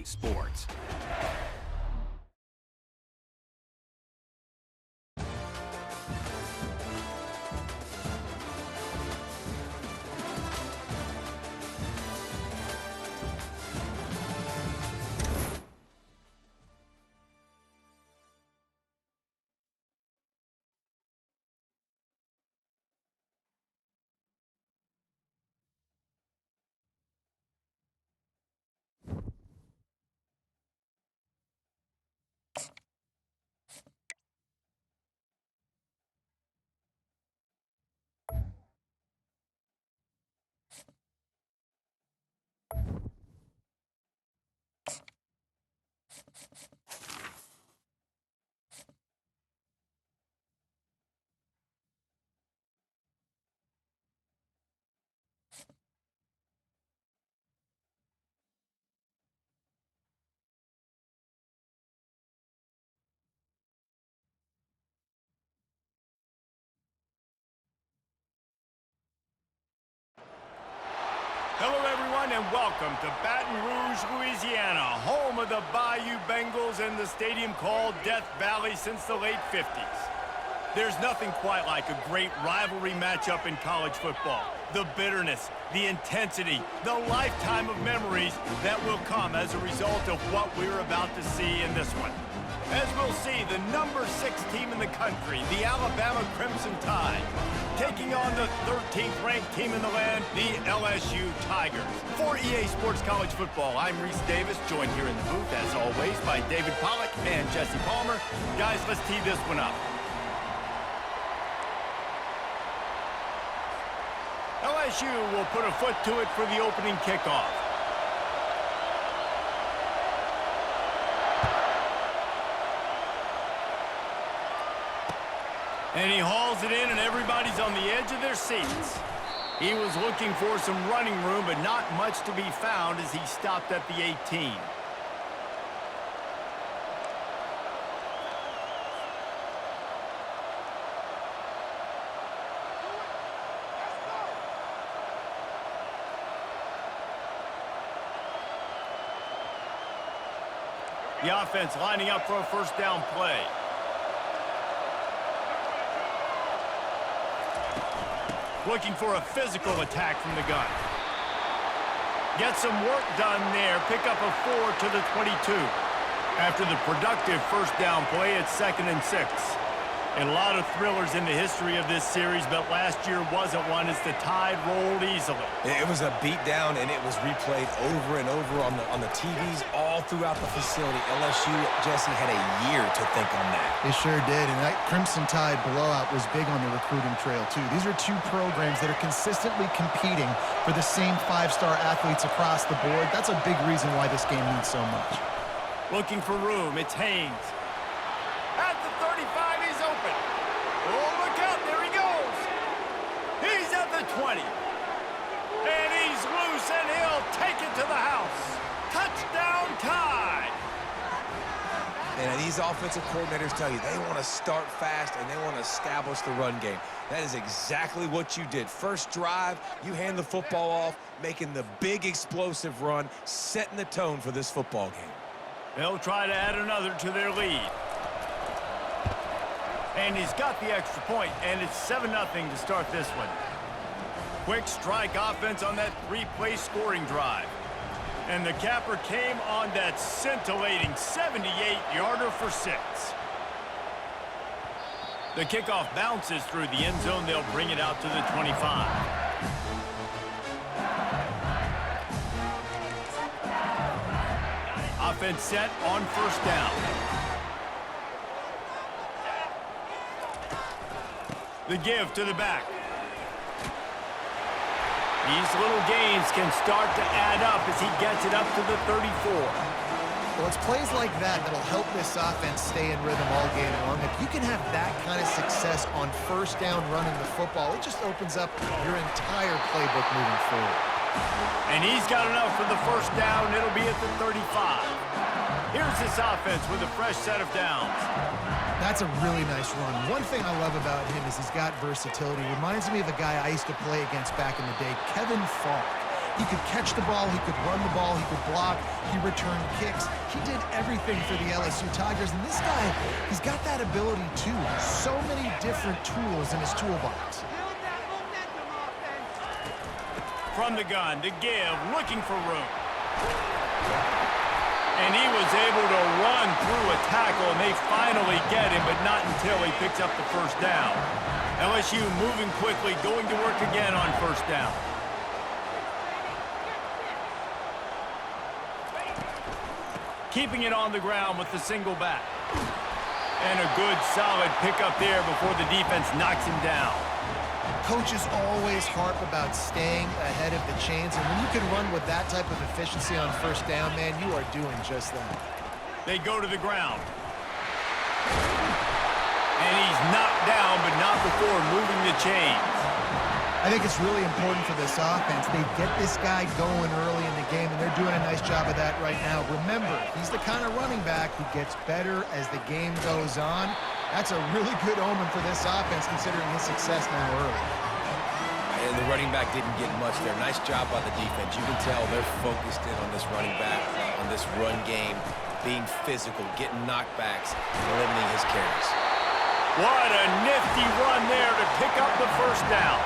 Sports. Hello, everyone, and welcome to Baton Rouge, Louisiana, home of the Bayou Bengals and the stadium called Death Valley since the late 50s. There's nothing quite like a great rivalry matchup in college football. The bitterness, the intensity, the lifetime of memories that will come as a result of what we're about to see in this one. As we'll see, the number 6 team in the country, the Alabama Crimson Tide, taking on the 13th ranked team in the land, the LSU Tigers. For EA Sports College Football, I'm Reese Davis, joined here in the booth, as always, by David Pollack and Jesse Palmer. Guys, let's tee this one up. LSU will put a foot to it for the opening kickoff. And he hauls it in, and everybody's on the edge of their seats. He was looking for some running room, but not much to be found as he stopped at the 18. The offense lining up for a first down play. Looking for a physical attack from the gun. Get some work done there. Pick up a 4 to the 22. After the productive first down play, it's 2nd and 6. And a lot of thrillers in the history of this series, but last year wasn't one as the Tide rolled easily. It was a beatdown, and it was replayed over and over on the TVs all throughout the facility. LSU, Jesse, had a year to think on that. They sure did, and that Crimson Tide blowout was big on the recruiting trail, too. These are two programs that are consistently competing for the same 5-star athletes across the board. That's a big reason why this game means so much. Looking for room, it's Haynes. At the 35, he's open. Oh, look out, there he goes. He's at the 20. And he's loose, and he'll take it to the house. Touchdown Tide. And these offensive coordinators tell you they want to start fast and they want to establish the run game. That is exactly what you did. First drive, you hand the football off, making the big explosive run, setting the tone for this football game. They'll try to add another to their lead. And he's got the extra point, and it's 7-0 to start this one. Quick strike offense on that 3-play scoring drive. And the capper came on that scintillating 78-yarder for 6. The kickoff bounces through the end zone. They'll bring it out to the 25. Offense set on first down. The give to the back. These little gains can start to add up as he gets it up to the 34. Well, it's plays like that that'll help this offense stay in rhythm all game long. If you can have that kind of success on first down running the football, it just opens up your entire playbook moving forward. And he's got enough for the first down. It'll be at the 35. Here's this offense with a fresh set of downs. That's a really nice run. One thing I love about him is he's got versatility. Reminds me of a guy I used to play against back in the day, Kevin Falk. He could catch the ball, he could run the ball, he could block, he returned kicks. He did everything for the LSU Tigers, and this guy, he's got that ability too. So many different tools in his toolbox. From the gun to give, looking for room. And he was able to run through a tackle, and they finally get him, but not until he picks up the first down. LSU moving quickly, going to work again on first down. Keeping it on the ground with the single back. And a good, solid pickup there before the defense knocks him down. Coaches always harp about staying ahead of the chains, and when you can run with that type of efficiency on first down, man, you are doing just that. They go to the ground. And he's knocked down, but not before moving the chains. I think it's really important for this offense. They get this guy going early in the game, and they're doing a nice job of that right now. Remember, he's the kind of running back who gets better as the game goes on. That's a really good omen for this offense, considering his success now early. And the running back didn't get much there. Nice job by the defense. You can tell they're focused in on this running back, on this run game, being physical, getting knockbacks, and limiting his carries. What a nifty run there to pick up the first down.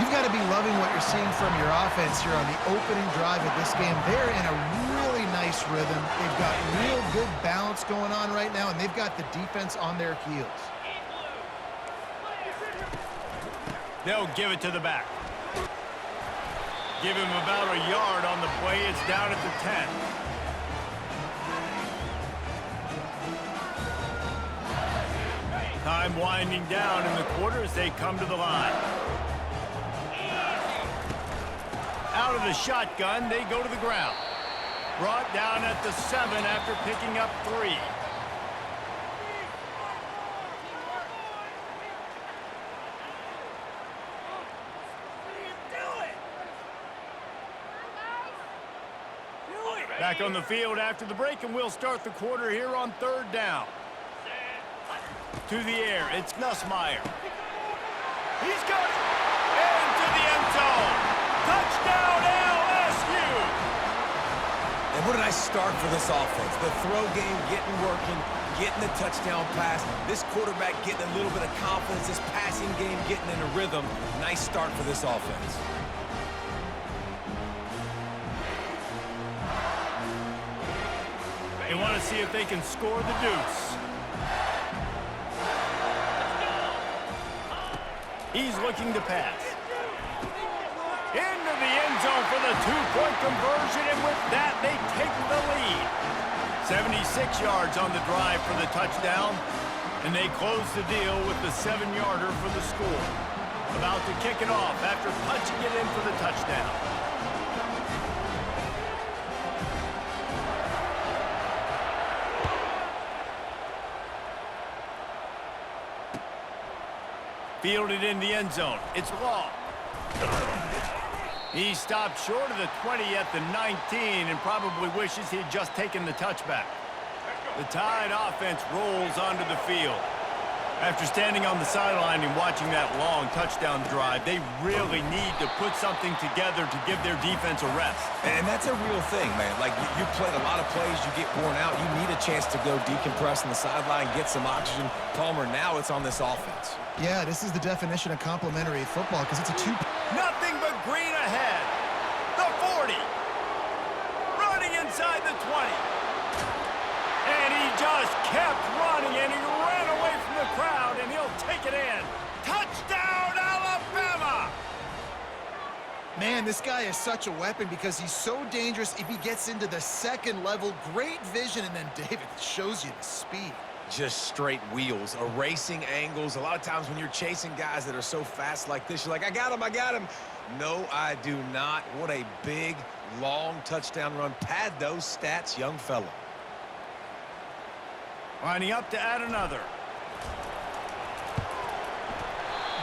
You've got to be loving what you're seeing from your offense here on the opening drive of this game. They're in a really nice rhythm. They've got real good balance going on right now, and they've got the defense on their heels. They'll give it to the back. Give him about a yard on the play. It's down at the 10. Time winding down in the quarter as they come to the line. Out of the shotgun, they go to the ground. Brought down at the 7 after picking up 3. Back on the field after the break, and we'll start the quarter here on third down. To the air, it's Nussmeier. He's got it! Into the end zone! Touchdown, LSU! And what a nice start for this offense. The throw game getting working, getting the touchdown pass. This quarterback getting a little bit of confidence. This passing game getting in a rhythm. Nice start for this offense. They want to see if they can score the deuce. He's looking to pass. Into the end zone for the two-point conversion, and with that, they take the lead. 76 yards on the drive for the touchdown, and they close the deal with the 7-yarder for the score. About to kick it off after punching it in for the touchdown. Fielded in the end zone. It's long. He stopped short of the 20 at the 19 and probably wishes he had just taken the touchback. The Tide offense rolls onto the field. After standing on the sideline and watching that long touchdown drive, they really need to put something together to give their defense a rest. And that's a real thing, man. Like, you played a lot of plays, you get worn out, you need a chance to go decompress on the sideline, get some oxygen. Palmer, now it's on this offense. Yeah, this is the definition of complementary football because it's a two. Nothing but green ahead. The 40. Running inside the 20. And he just kept running, and he ran away from the crowd, and he'll take it in. Touchdown, Alabama! Man, this guy is such a weapon because he's so dangerous if he gets into the second level. Great vision, and then David shows you the speed. Just straight wheels, erasing angles. A lot of times when you're chasing guys that are so fast like this, you're like, I got him, I got him. No, I do not. What a big, long touchdown run. Pad those stats, young fella. Lining up to add another.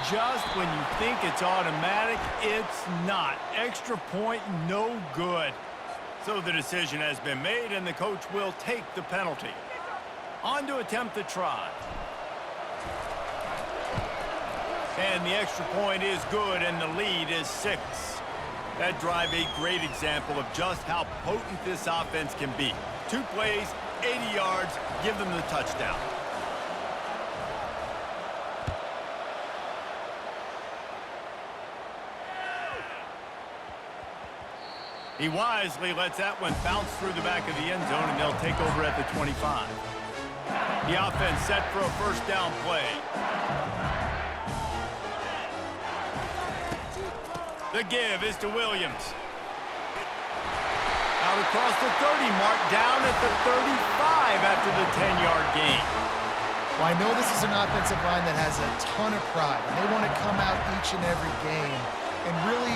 Just when you think it's automatic, it's not. Extra point, no good. So the decision has been made, and the coach will take the penalty. On to attempt the try. And the extra point is good, and the lead is 6. That drive, a great example of just how potent this offense can be. 2 plays, 80 yards, give them the touchdown. He wisely lets that one bounce through the back of the end zone, and they'll take over at the 25. The offense set for a first down play. The give is to Williams. Out across the 30 mark, down at the 35 after the 10-yard gain. Well, I know this is an offensive line that has a ton of pride, and they want to come out each and every game and really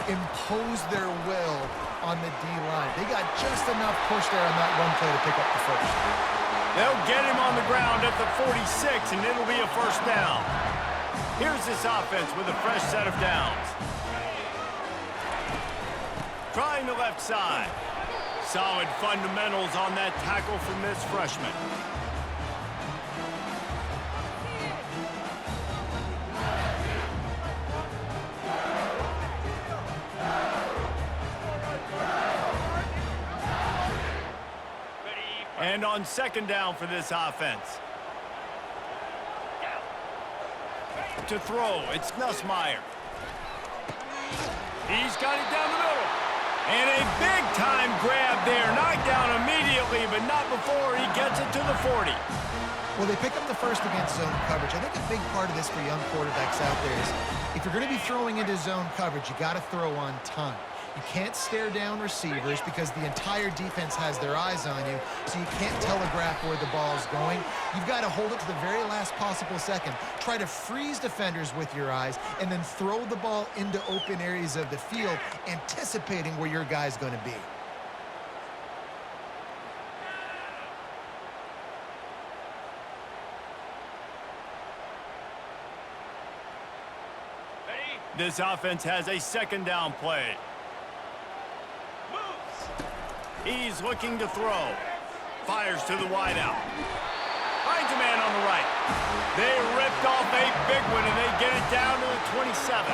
impose their will on the D-line. They got just enough push there on that run play to pick up the first. They'll get him on the ground at the 46, and it'll be a first down. Here's this offense with a fresh set of downs. Trying the left side. Solid fundamentals on that tackle from this freshman. And on second down for this offense. To throw, it's Nussmeier. He's got it down the middle. And a big-time grab there. Knocked down immediately, but not before he gets it to the 40. Well, they pick up the first against zone coverage. I think a big part of this for young quarterbacks out there is if you're going to be throwing into zone coverage, you got to throw on time. You can't stare down receivers because the entire defense has their eyes on you, so you can't telegraph where the ball's going. You've got to hold it to the very last possible second. Try to freeze defenders with your eyes and then throw the ball into open areas of the field, anticipating where your guy's going to be. This offense has a second down play. He's looking to throw. Fires to the wideout. Finds a man on the right. They ripped off a big one, and they get it down to the 27.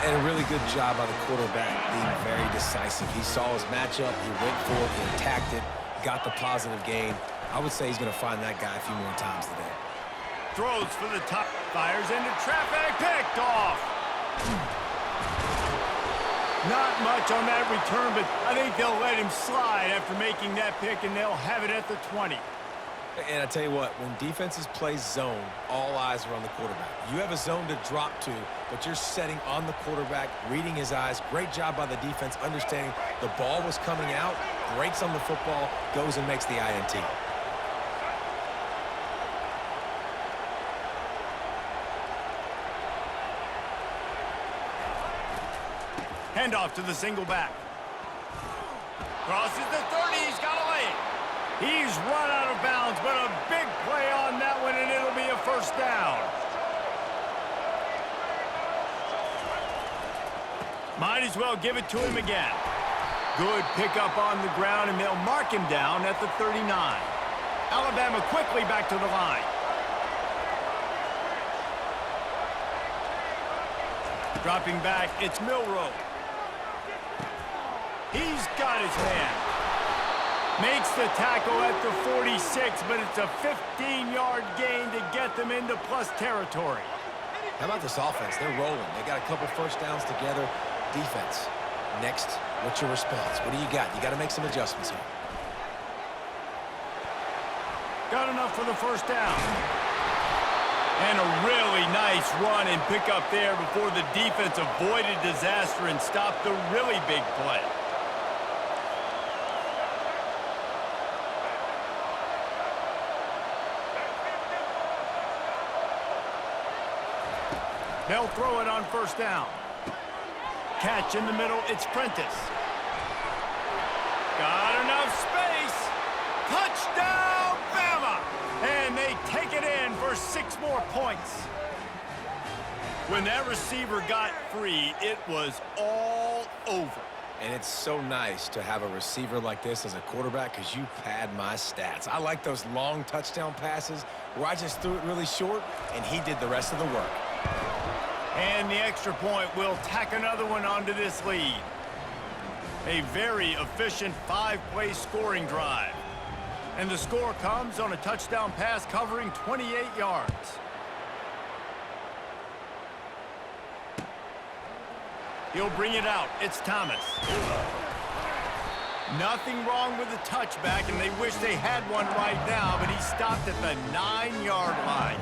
And a really good job by the quarterback being very decisive. He saw his matchup. He went for it. He attacked it. Got the positive gain. I would say he's going to find that guy a few more times today. Throws for the top. Fires into traffic. Picked off. Not much on that return, but I think they'll let him slide after making that pick, and they'll have it at the 20. And I tell you what, when defenses play zone, all eyes are on the quarterback. You have a zone to drop to, but you're setting on the quarterback, reading his eyes. Great job by the defense, understanding the ball was coming out, breaks on the football, goes and makes the INT. Handoff to the single back. Crosses the 30. He's got to lay it. He's run out of bounds, but a big play on that one, and it'll be a first down. Might as well give it to him again. Good pickup on the ground, and they'll mark him down at the 39. Alabama quickly back to the line. Dropping back, it's Milroe. He's got his man. Makes the tackle at the 46, but it's a 15-yard gain to get them into plus territory. How about this offense? They're rolling. They got a couple first downs together. Defense. Next, what's your response? What do you got? You got to make some adjustments here. Got enough for the first down. And a really nice run and pick up there before the defense avoided disaster and stopped the really big play. They'll throw it on first down. Catch in the middle, it's Prentice. Got enough space. Touchdown, Bama! And they take it in for 6 more points. When that receiver got free, it was all over. And it's so nice to have a receiver like this as a quarterback because you pad my stats. I like those long touchdown passes where I just threw it really short and he did the rest of the work. And the extra point will tack another one onto this lead. A very efficient 5-play scoring drive. And the score comes on a touchdown pass covering 28 yards. He'll bring it out. It's Thomas. Nothing wrong with the touchback, and they wish they had one right now, but he stopped at the 9-yard line.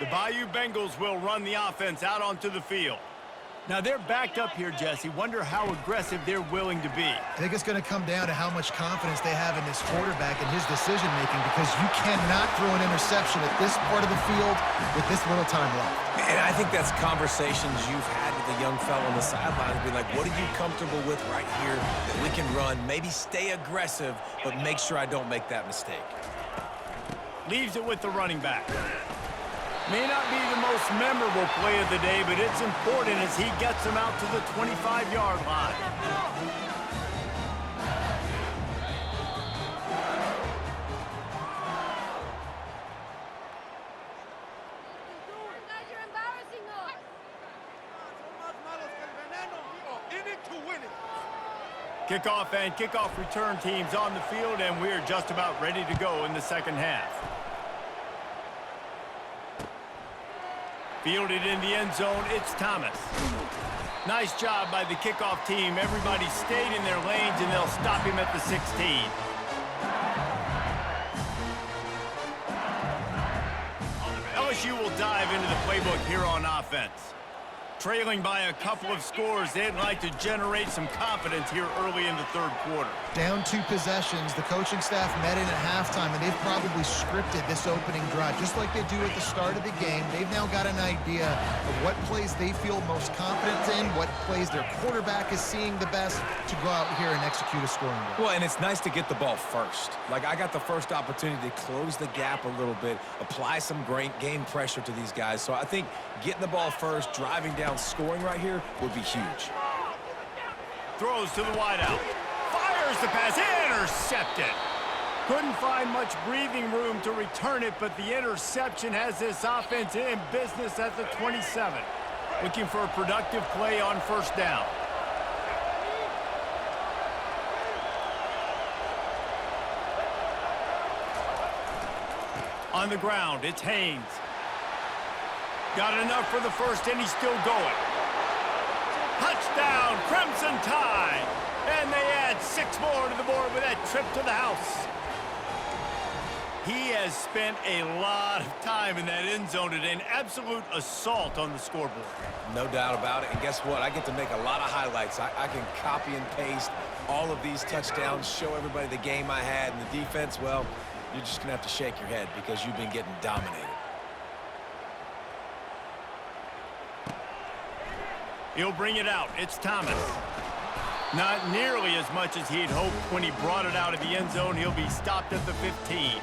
The Bayou Bengals will run the offense out onto the field. Now, they're backed up here, Jesse. Wonder how aggressive they're willing to be. I think it's going to come down to how much confidence they have in this quarterback and his decision-making, because you cannot throw an interception at this part of the field with this little time left. And I think that's conversations you've had with the young fellow on the sidelines. Be like, what are you comfortable with right here that we can run? Maybe stay aggressive, but make sure I don't make that mistake. Leaves it with the running back. May not be the most memorable play of the day, but it's important as he gets him out to the 25-yard line. Kickoff and kickoff return teams on the field, and we're just about ready to go in the second half. Fielded in the end zone, it's Thomas. Nice job by the kickoff team. Everybody stayed in their lanes, and they'll stop him at the 16. LSU will dive into the playbook here on offense. Trailing by a couple of scores, they'd like to generate some confidence here early in the third quarter. Down 2 possessions, the coaching staff met in at halftime, and they've probably scripted this opening drive, just like they do at the start of the game. They've now got an idea of what plays they feel most confident in, what plays their quarterback is seeing the best to go out here and execute a scoring drive. Well, and it's nice to get the ball first. Like, I got the first opportunity to close the gap a little bit, apply some great game pressure to these guys. So I think getting the ball first, driving down, scoring right here would be huge. Throws to the wideout. Fires the pass. Intercepted. Couldn't find much breathing room to return it, but the interception has this offense in business at the 27. Looking for a productive play on first down. On the ground, it's Haynes. Got enough for the first, and he's still going. Touchdown, Crimson Tide. And they add 6 more to the board with that trip to the house. He has spent a lot of time in that end zone today. An absolute assault on the scoreboard. No doubt about it. And guess what? I get to make a lot of highlights. I can copy and paste all of these touchdowns, show everybody the game I had. And the defense, well, you're just going to have to shake your head because you've been getting dominated. He'll bring it out. It's Thomas. Not nearly as much as he'd hoped when he brought it out of the end zone. He'll be stopped at the 15.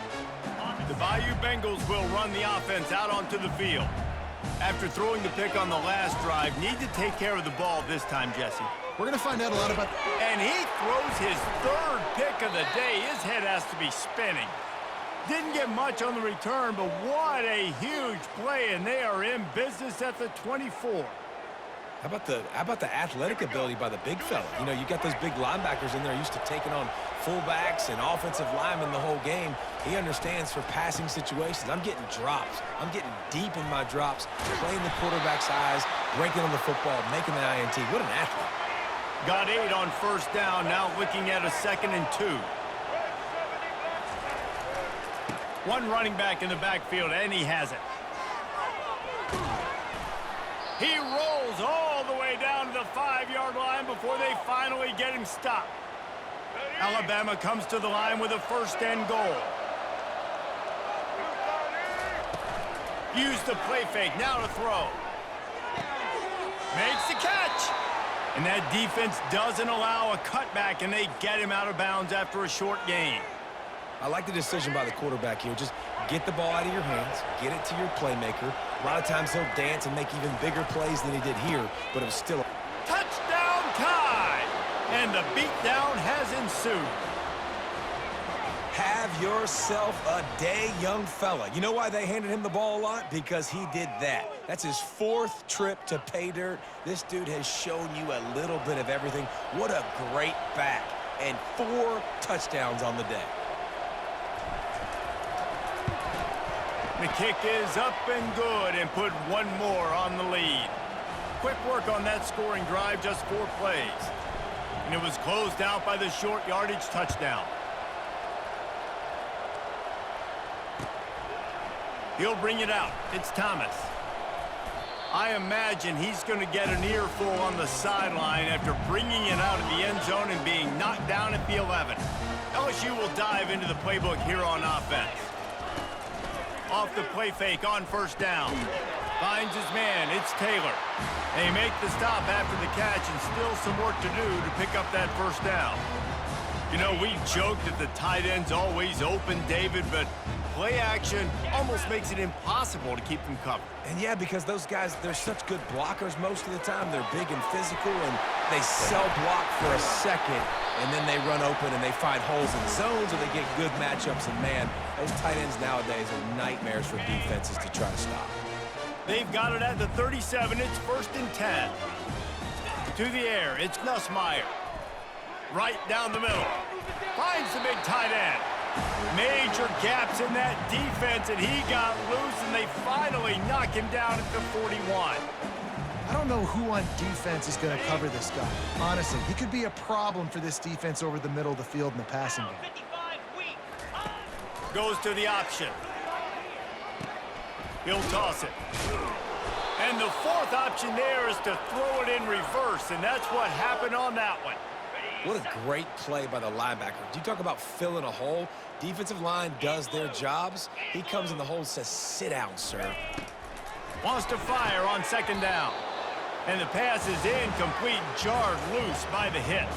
The Bayou Bengals will run the offense out onto the field. After throwing the pick on the last drive, need to take care of the ball this time, Jesse. We're going to find out a lot about... And he throws his 3rd pick of the day. His head has to be spinning. Didn't get much on the return, but what a huge play, and they are in business at the 24. How about the athletic ability by the big fella? You know, you got those big linebackers in there used to taking on fullbacks and offensive linemen the whole game. He understands for passing situations. I'm getting drops. I'm getting deep in my drops, playing the quarterback's eyes, breaking on the football, making the INT. What an athlete. Got 8 on first down, now looking at a 2nd and 2. One running back in the backfield, and he has it. He rolls all the way down to the 5-yard line before they finally get him stopped. Alabama comes to the line with a 1st and goal. Use the play fake, now to throw. Makes the catch. And that defense doesn't allow a cutback, and they get him out of bounds after a short gain. I like the decision by the quarterback here. Just get the ball out of your hands, get it to your playmaker. A lot of times he'll dance and make even bigger plays than he did here, but it was still a touchdown Tide! And the beatdown has ensued. Have yourself a day, young fella. You know why they handed him the ball a lot? Because he did that. That's his 4th trip to pay dirt. This dude has shown you a little bit of everything. What a great back. And 4 touchdowns on the day. The kick is up and good and put one more on the lead. Quick work on that scoring drive, just 4 plays. And it was closed out by the short yardage touchdown. He'll bring it out. It's Thomas. I imagine he's going to get an earful on the sideline after bringing it out of the end zone and being knocked down at the 11. LSU will dive into the playbook here on offense. Off the play fake on first down. Finds his man. It's Taylor. They make the stop after the catch and still some work to do to pick up that first down. You know, we joked that the tight end's always open, David, but play action almost makes it impossible to keep them covered. And yeah, because those guys, they're such good blockers most of the time. They're big and physical, and they cell block for a second, and then they run open and they find holes in zones, or they get good matchups. And man, those tight ends nowadays are nightmares for defenses to try to stop. They've got it at the 37. It's 1st and 10. To the air, it's Nussmeier. Right down the middle. Finds the big tight end. Major gaps in that defense, and he got loose, and they finally knock him down at the 41. I don't know who on defense is going to cover this guy. Honestly, he could be a problem for this defense over the middle of the field in the passing game. Goes to the option. He'll toss it. And the 4th option there is to throw it in reverse, and that's what happened on that one. What a great play by the linebacker. You talk about filling a hole. Defensive line does their jobs. He comes in the hole and says, sit down, sir. Wants to fire on 2nd down. And the pass is incomplete, jarred loose by the hit.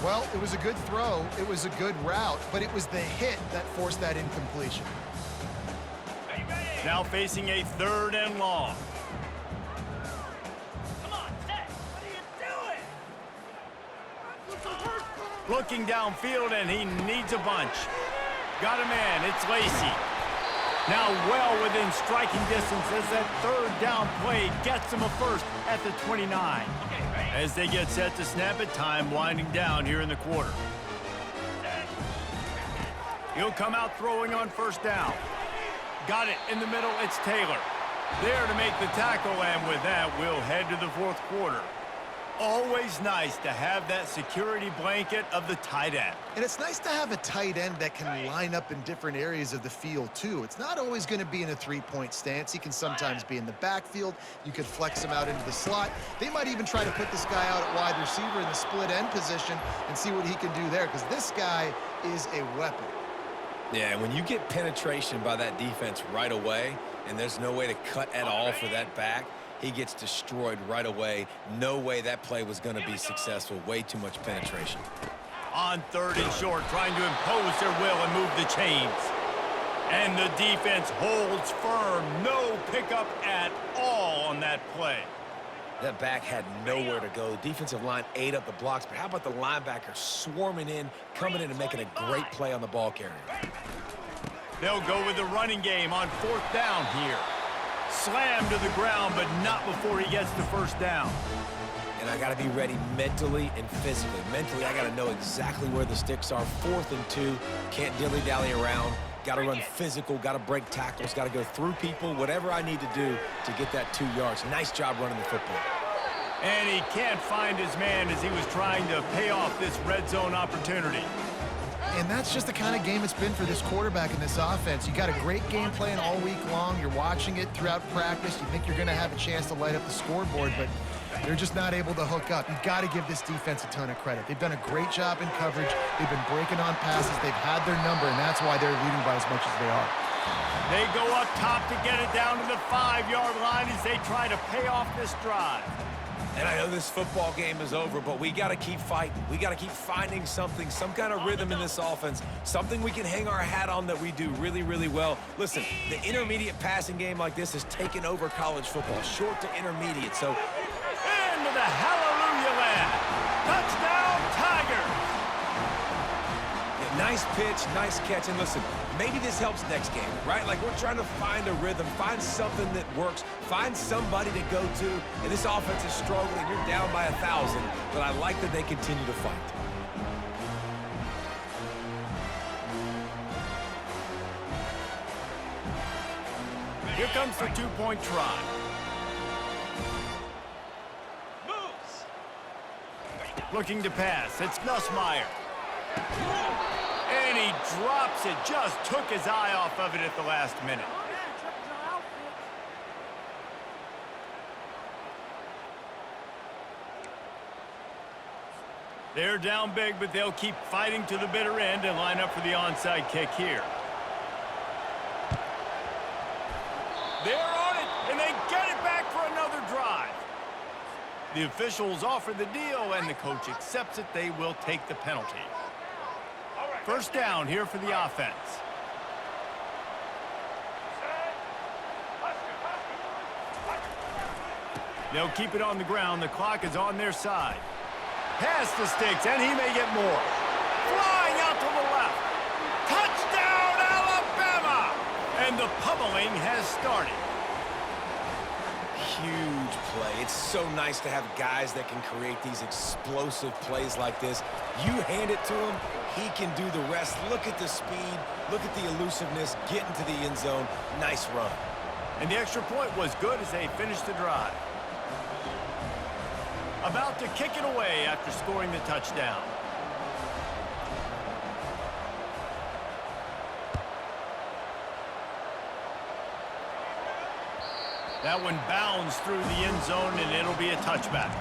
Well, it was a good throw. It was a good route, but it was the hit that forced that incompletion. Now facing a 3rd and long. Looking downfield, and he needs a bunch. Got a man. It's Lacy. Now well within striking distance as that 3rd down play gets him a first at the 29. As they get set to snap it, time winding down here in the quarter. He'll come out throwing on 1st down. Got it in the middle. It's Taylor. There to make the tackle, and with that, we'll head to the 4th quarter. Always nice to have that security blanket of the tight end. And it's nice to have a tight end that can line up in different areas of the field, too. It's not always going to be in a 3-point stance. He can sometimes be in the backfield. You could flex him out into the slot. They might even try to put this guy out at wide receiver in the split end position and see what he can do there, because this guy is a weapon. Yeah, when you get penetration by that defense right away, and there's no way to cut at all for that back, he gets destroyed right away. No way that play was going to be successful. Way too much penetration. On 3rd and short, trying to impose their will and move the chains. And the defense holds firm. No pickup at all on that play. That back had nowhere to go. The defensive line ate up the blocks, but how about the linebacker swarming in, coming in and making a great play on the ball carrier? They'll go with the running game on 4th down here. Slammed to the ground, but not before he gets the 1st down. And I got to be ready mentally and physically. Mentally, I got to know exactly where the sticks are. 4th and 2, can't dilly-dally around. Got to run physical, got to break tackles, got to go through people, whatever I need to do to get that 2 yards. Nice job running the football. And he can't find his man as he was trying to pay off this red zone opportunity. And that's just the kind of game it's been for this quarterback in this offense. You got a great game plan all week long. You're watching it throughout practice. You think you're going to have a chance to light up the scoreboard, but they're just not able to hook up. You've got to give this defense a ton of credit. They've done a great job in coverage. They've been breaking on passes. They've had their number, and that's why they're leading by as much as they are. They go up top to get it down to the 5-yard line as they try to pay off this drive. And I know this football game is over, but we got to keep fighting. We got to keep finding something, some kind of rhythm in this offense, something we can hang our hat on that we do really, really well. Listen, the intermediate passing game like this has taken over college football, short to intermediate. So, into the hallelujah land. Touchdown, Tigers. Yeah, Nice pitch, nice catch. And listen, maybe this helps next game, right? Like we're trying to find a rhythm, find something that works, find somebody to go to. And this offense is struggling. You're down by 1,000, but I like that they continue to fight. Here comes the two-point try. Looking to pass. It's Nussmeier. And he drops it. Just took his eye off of it at the last minute. They're down big, but they'll keep fighting to the bitter end and line up for the onside kick here. They're on it, and they get it back for another drive. The officials offer the deal, and the coach accepts it. They will take the penalty. First down here for the offense. They'll keep it on the ground. The clock is on their side. Pass the sticks, and he may get more. Flying out to the left. Touchdown, Alabama! And the pummeling has started. Huge play. It's so nice to have guys that can create these explosive plays like this. You hand it to him, he can do the rest. Look at the speed, look at the elusiveness, get into the end zone. Nice run. And the extra point was good as they finished the drive. About to kick it away after scoring the touchdown. That one bounds through the end zone, and it'll be a touchback.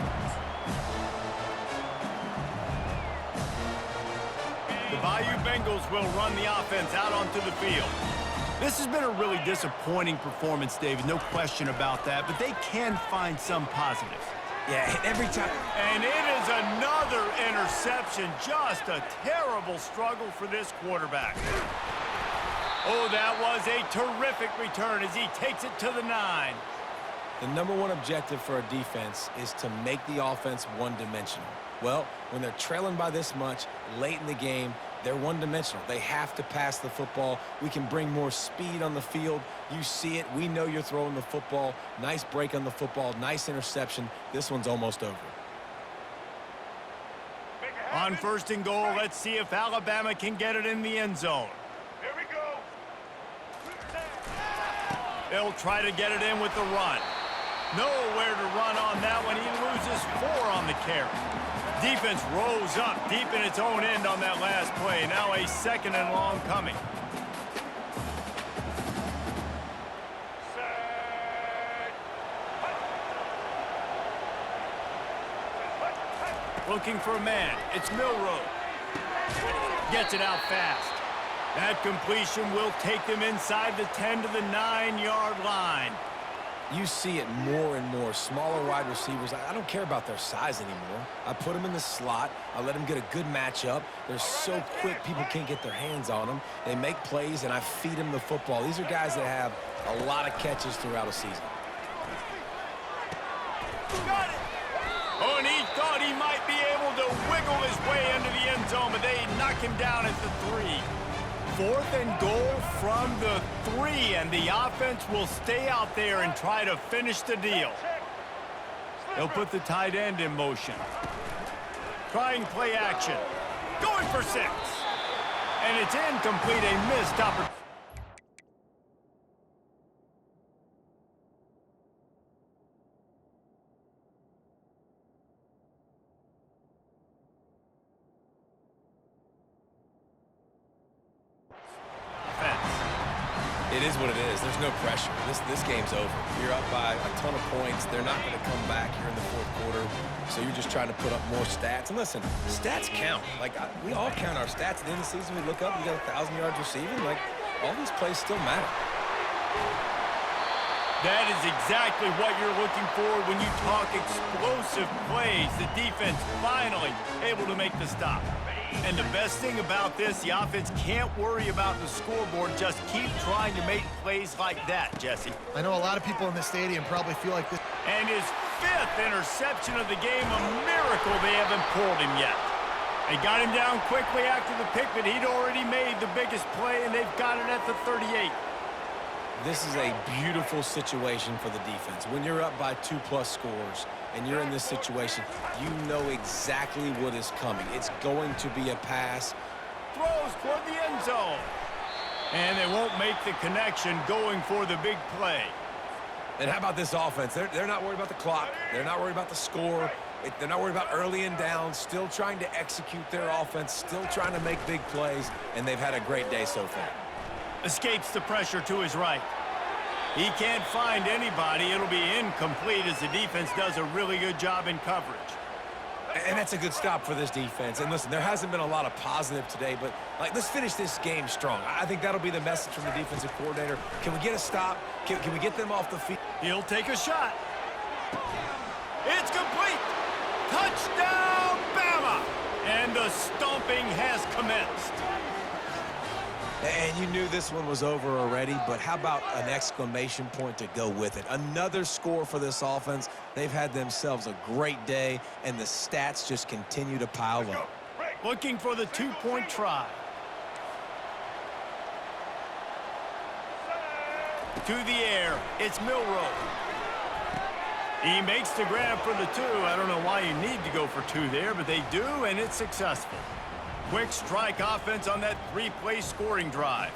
The Bayou Bengals will run the offense out onto the field. This has been a really disappointing performance, David, no question about that, but they can find some positives. Yeah, every time. And it is another interception. Just a terrible struggle for this quarterback. Oh, that was a terrific return as he takes it to the 9. The number one objective for a defense is to make the offense one-dimensional. Well, when they're trailing by this much late in the game, they're one-dimensional. They have to pass the football. We can bring more speed on the field. You see it. We know you're throwing the football. Nice break on the football. Nice interception. This one's almost over. On first and goal, let's see if Alabama can get it in the end zone. Here we go. They'll try to get it in with the run. Nowhere to run on that one. He loses 4 on the carry. Defense rose up deep in its own end on that last play. Now a second and long coming. Looking for a man. It's Milroe. Gets it out fast. That completion will take them inside the 10 to the 9-yard line. You see it more and more. Smaller wide receivers, I don't care about their size anymore. I put them in the slot. I let them get a good matchup. They're so quick, people can't get their hands on them. They make plays, and I feed them the football. These are guys that have a lot of catches throughout a season. Got it! Oh, and he thought he might be able to wiggle his way into the end zone, but they knock him down at the 3. 4th and goal from the 3, and the offense will stay out there and try to finish the deal. They'll put the tight end in motion. Trying play action. Going for 6. And it's incomplete, a missed opportunity. It is what it is. There's no pressure. This game's over. You're up by a ton of points. They're not going to come back here in the 4th quarter. So you're just trying to put up more stats. And listen, stats count. Like, we all count our stats. At the end of the season, we look up, you got 1,000 yards receiving. Like, all these plays still matter. That is exactly what you're looking for when you talk explosive plays. The defense finally able to make the stop. And the best thing about this, the offense can't worry about the scoreboard. Just keep trying to make plays like that, Jesse. I know a lot of people in the stadium probably feel like this. And his 5th interception of the game, a miracle they haven't pulled him yet. They got him down quickly after the pick, but he'd already made the biggest play, and they've got it at the 38. This is a beautiful situation for the defense. When you're up by 2+ scores and you're in this situation, you know exactly what is coming. It's going to be a pass. Throws toward the end zone. And they won't make the connection going for the big play. And how about this offense? They're not worried about the clock. They're not worried about the score. They're not worried about early and down. Still trying to execute their offense. Still trying to make big plays. And they've had a great day so far. Escapes the pressure to his right. He can't find anybody. It'll be incomplete as the defense does a really good job in coverage. And that's a good stop for this defense. And listen, there hasn't been a lot of positive today, but let's finish this game strong. I think that'll be the message from the defensive coordinator. Can we get a stop? Can we get them off the field? He'll take a shot. It's complete. Touchdown, Bama! And the stomping has commenced. And you knew this one was over already, but how about an exclamation point to go with it? Another score for this offense. They've had themselves a great day, and the stats just continue to pile up. Looking for the 2-point try. To the air, it's Milroe. He makes the grab for the 2. I don't know why you need to go for 2 there, but they do, and it's successful. Quick strike offense on that 3-play scoring drive.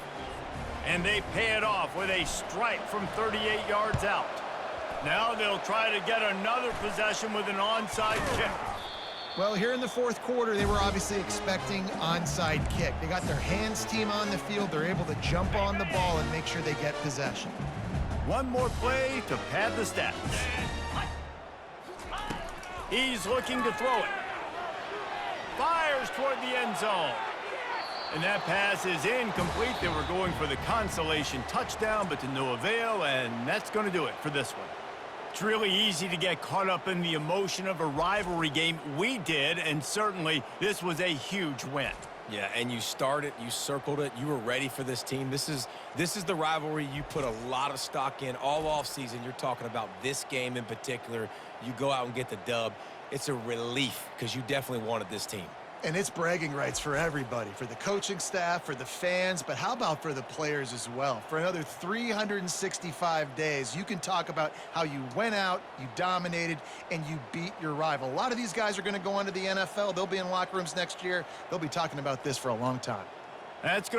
And they pay it off with a strike from 38 yards out. Now they'll try to get another possession with an onside kick. Well, here in the fourth quarter, they were obviously expecting onside kick. They got their hands team on the field. They're able to jump on the ball and make sure they get possession. One more play to pad the stats. He's looking to throw it. Fires toward the end zone. And that pass is incomplete. They were going for the consolation touchdown, but to no avail, and that's going to do it for this one. It's really easy to get caught up in the emotion of a rivalry game. We did, and certainly this was a huge win. Yeah, and you started, you circled it, you were ready for this team. This is the rivalry you put a lot of stock in all offseason. You're talking about this game in particular. You go out and get the dub. It's a relief because you definitely wanted this team. And it's bragging rights for everybody, for the coaching staff, for the fans, but how about for the players as well? For another 365 days, you can talk about how you went out, you dominated, and you beat your rival. A lot of these guys are going to go on to the NFL. They'll be in locker rooms next year. They'll be talking about this for a long time. That's good.